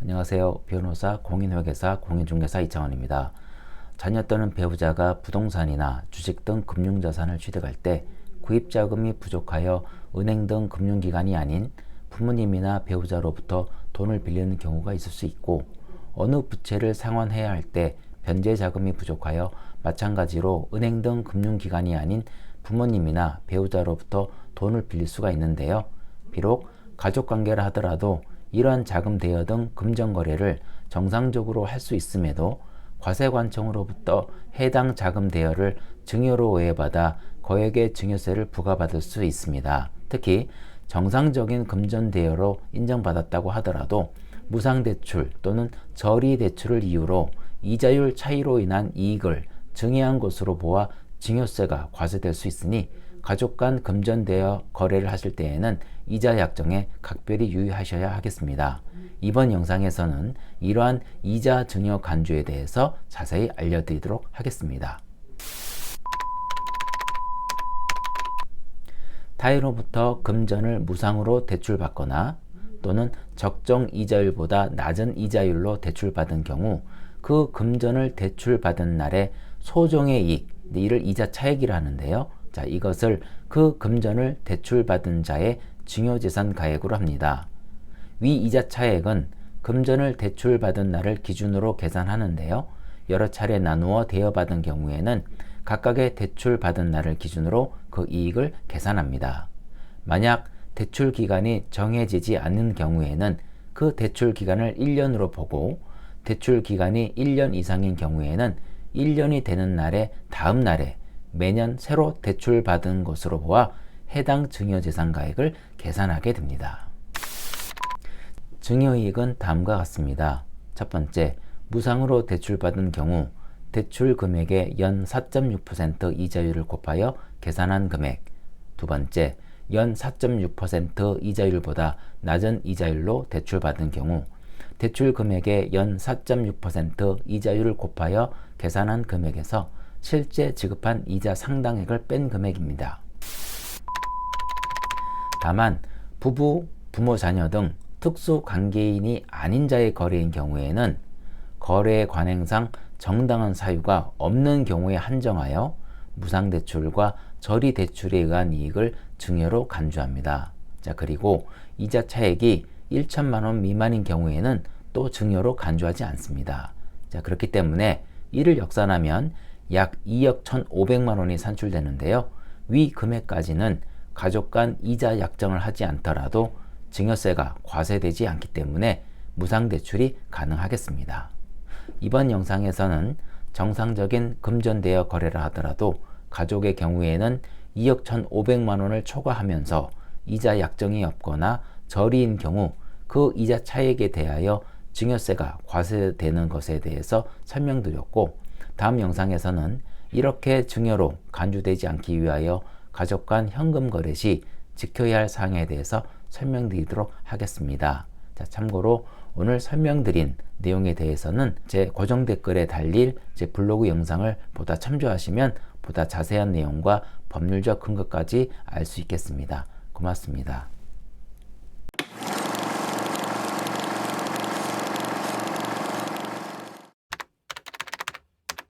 안녕하세요. 변호사, 공인회계사, 공인중개사 이창원입니다. 자녀 또는 배우자가 부동산이나 주식 등 금융자산을 취득할 때 구입자금이 부족하여 은행 등 금융기관이 아닌 부모님이나 배우자로부터 돈을 빌리는 경우가 있을 수 있고, 어느 부채를 상환해야 할 때 변제자금이 부족하여 마찬가지로 은행 등 금융기관이 아닌 부모님이나 배우자로부터 돈을 빌릴 수가 있는데요. 비록 가족관계라 하더라도 이러한 자금 대여 등 금전거래를 정상적으로 할 수 있음에도 과세관청으로부터 해당 자금 대여를 증여로 오해받아 거액의 증여세를 부과받을 수 있습니다. 특히 정상적인 금전 대여로 인정받았다고 하더라도 무상대출 또는 저리대출을 이유로 이자율 차이로 인한 이익을 증여한 것으로 보아 증여세가 과세될 수 있으니 가족 간 금전 대여 거래를 하실 때에는 이자 약정에 각별히 유의하셔야 하겠습니다. 이번 영상에서는 이러한 이자 증여 간주에 대해서 자세히 알려드리도록 하겠습니다. 타인으로부터 금전을 무상으로 대출받거나 또는 적정 이자율보다 낮은 이자율로 대출받은 경우 그 금전을 대출받은 날의 소정의 이익, 이를 이자 차액이라 하는데요. 자, 이것을 그 금전을 대출받은 자의 증여재산 가액으로 합니다. 위 이자 차액은 금전을 대출받은 날을 기준으로 계산하는데요. 여러 차례 나누어 대여받은 경우에는 각각의 대출받은 날을 기준으로 그 이익을 계산합니다. 만약 대출 기간이 정해지지 않는 경우에는 그 대출 기간을 1년으로 보고, 대출 기간이 1년 이상인 경우에는 1년이 되는 날의 다음 날에 매년 새로 대출받은 것으로 보아 해당 증여재산가액을 계산하게 됩니다. 증여이익은 다음과 같습니다. 첫 번째, 무상으로 대출받은 경우 대출 금액의 연 4.6% 이자율을 곱하여 계산한 금액. 두 번째, 연 4.6% 이자율보다 낮은 이자율로 대출받은 경우 대출 금액의 연 4.6% 이자율을 곱하여 계산한 금액에서 실제 지급한 이자 상당액을 뺀 금액입니다. 다만 부부, 부모, 자녀 등 특수 관계인이 아닌 자의 거래인 경우에는 거래 관행상 정당한 사유가 없는 경우에 한정하여 무상대출과 저리대출에 의한 이익을 증여로 간주합니다. 자, 그리고 이자 차액이 1천만 원 미만인 경우에는 또 증여로 간주하지 않습니다. 자, 그렇기 때문에 이를 역산하면 약 2억 1,500만 원이 산출되는데요. 위 금액까지는 가족 간 이자 약정을 하지 않더라도 증여세가 과세되지 않기 때문에 무상대출이 가능하겠습니다. 이번 영상에서는 정상적인 금전대여 거래를 하더라도 가족의 경우에는 2억 1,500만 원을 초과하면서 이자 약정이 없거나 저리인 경우 그 이자 차액에 대하여 증여세가 과세되는 것에 대해서 설명드렸고, 다음 영상에서는 이렇게 증여로 간주되지 않기 위하여 가족 간 현금 거래 시 지켜야 할 사항에 대해서 설명드리도록 하겠습니다. 자, 참고로 오늘 설명드린 내용에 대해서는 제 고정 댓글에 달릴 제 블로그 영상을 보다 참조하시면 보다 자세한 내용과 법률적 근거까지 알 수 있겠습니다. 고맙습니다.